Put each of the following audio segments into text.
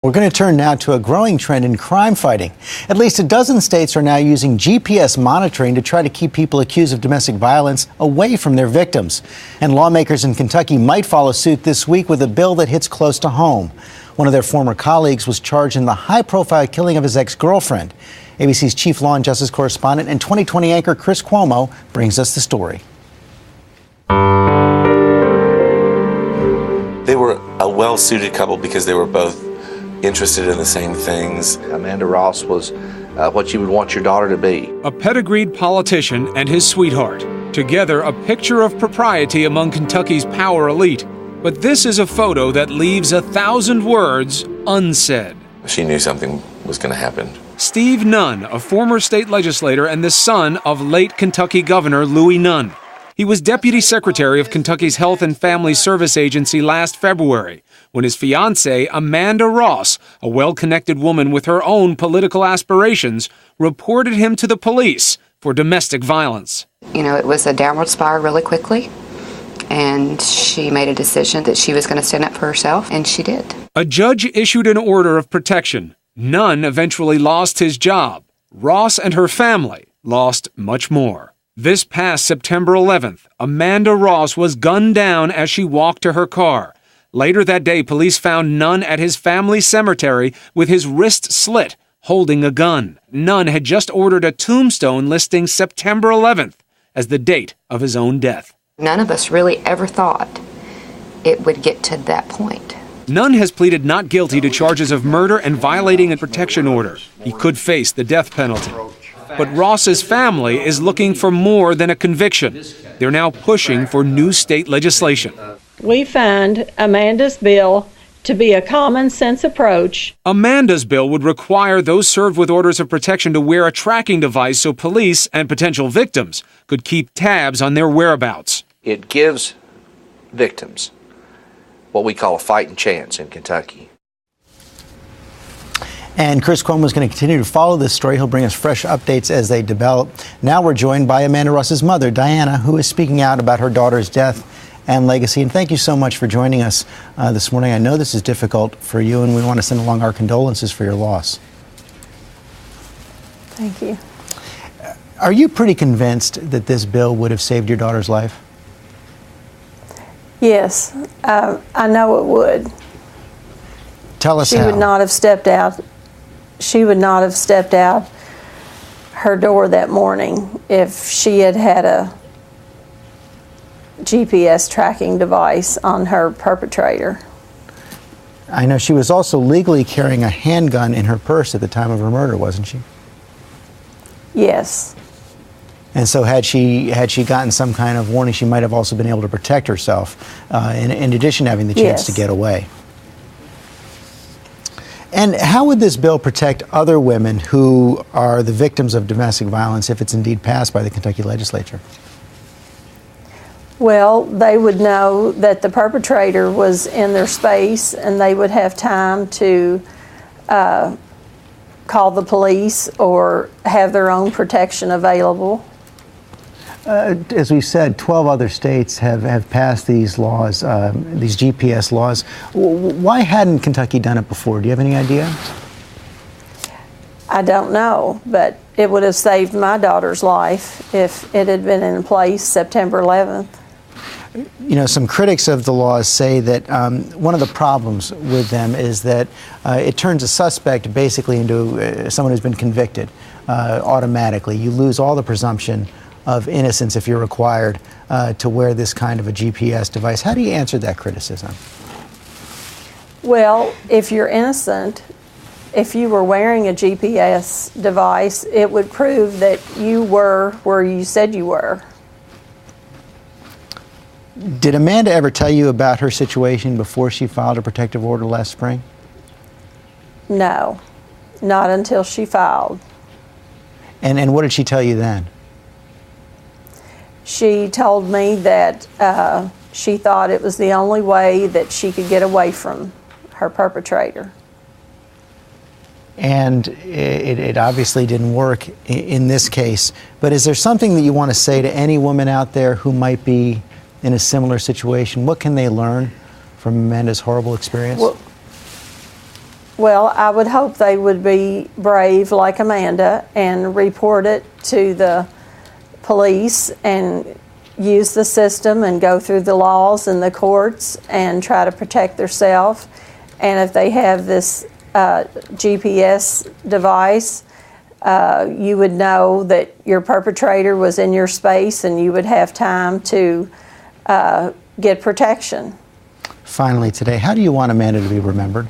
We're going to turn now to a growing trend in crime fighting. At least a dozen states are now using GPS monitoring to try to keep people accused of domestic violence away from their victims. And lawmakers in Kentucky might follow suit this week with a bill that hits close to home. One of their former colleagues was charged in the high-profile killing of his ex-girlfriend. ABC's chief law and justice correspondent and 2020 anchor Chris Cuomo brings us the story. They were a well-suited couple because they were both interested in the same things. Amanda Ross was what you would want your daughter to be. A pedigreed politician and his sweetheart. Together, a picture of propriety among Kentucky's power elite. But this is a photo that leaves 1,000 words unsaid. She knew something was going to happen. Steve Nunn, a former state legislator and the son of late Kentucky Governor Louis Nunn. He was Deputy Secretary of Kentucky's Health and Family Service Agency last February, when his fiancée, Amanda Ross, a well-connected woman with her own political aspirations, reported him to the police for domestic violence. You know, it was a downward spiral really quickly, and she made a decision that she was going to stand up for herself, and she did. A judge issued an order of protection. Nunn eventually lost his job. Ross and her family lost much more. This past September 11th, Amanda Ross was gunned down as she walked to her car. Later that day, police found Nunn at his family cemetery with his wrist slit, holding a gun. Nunn had just ordered a tombstone listing September 11th as the date of his own death. None of us really ever thought it would get to that point. Nunn has pleaded not guilty to charges of murder and violating a protection order. He could face the death penalty. But Ross's family is looking for more than a conviction. They're now pushing for new state legislation. We find Amanda's bill to be a common sense approach. Amanda's bill would require those served with orders of protection to wear a tracking device so police and potential victims could keep tabs on their whereabouts. It gives victims what we call a fighting chance in Kentucky. And Chris Cuomo is going to continue to follow this story. He'll bring us fresh updates as they develop. Now we're joined by Amanda Ross's mother, Diana, who is speaking out about her daughter's death and legacy. And thank you so much for joining us this morning. I know this is difficult for you, and we want to send along our condolences for your loss. Thank you. Are you pretty convinced that this bill would have saved your daughter's life? Yes, I know it would. Tell us how. She would not have stepped out. She would not have stepped out her door that morning if she had had a GPS tracking device on her perpetrator. I know she was also legally carrying a handgun in her purse at the time of her murder, wasn't she? Yes. And so had she gotten some kind of warning, she might have also been able to protect herself, in addition to having the chance to get away. And how would this bill protect other women who are the victims of domestic violence if it's indeed passed by the Kentucky legislature? Well, they would know that the perpetrator was in their space, and they would have time to call the police or have their own protection available. As we said, 12 other states have passed these laws, these GPS laws. Why hadn't Kentucky done it before? Do you have any idea? I don't know, but it would have saved my daughter's life if it had been in place September 11th. You know, some critics of the laws say that one of the problems with them is that it turns a suspect basically into someone who's been convicted automatically. You lose all the presumption of innocence if you're required to wear this kind of a GPS device. How do you answer that criticism? Well, if you're innocent, if you were wearing a GPS device, it would prove that you were where you said you were. Did Amanda ever tell you about her situation before she filed a protective order last spring? No, not until she filed. And what did she tell you then? She told me that she thought it was the only way that she could get away from her perpetrator. And it obviously didn't work in this case. But is there something that you want to say to any woman out there who might be in a similar situation? What can they learn from Amanda's horrible experience? Well, I would hope they would be brave like Amanda and report it to the police and use the system and go through the laws and the courts and try to protect themselves. And if they have this GPS device, you would know that your perpetrator was in your space and you would have time to get protection. Finally today, how do you want Amanda to be remembered?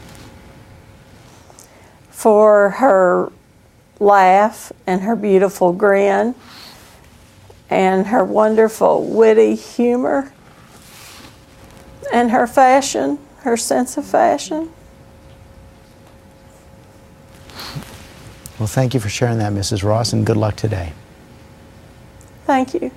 For her laugh and her beautiful grin and her wonderful witty humor and her fashion, her sense of fashion. Well, thank you for sharing that, Mrs. Ross, and good luck today. Thank you.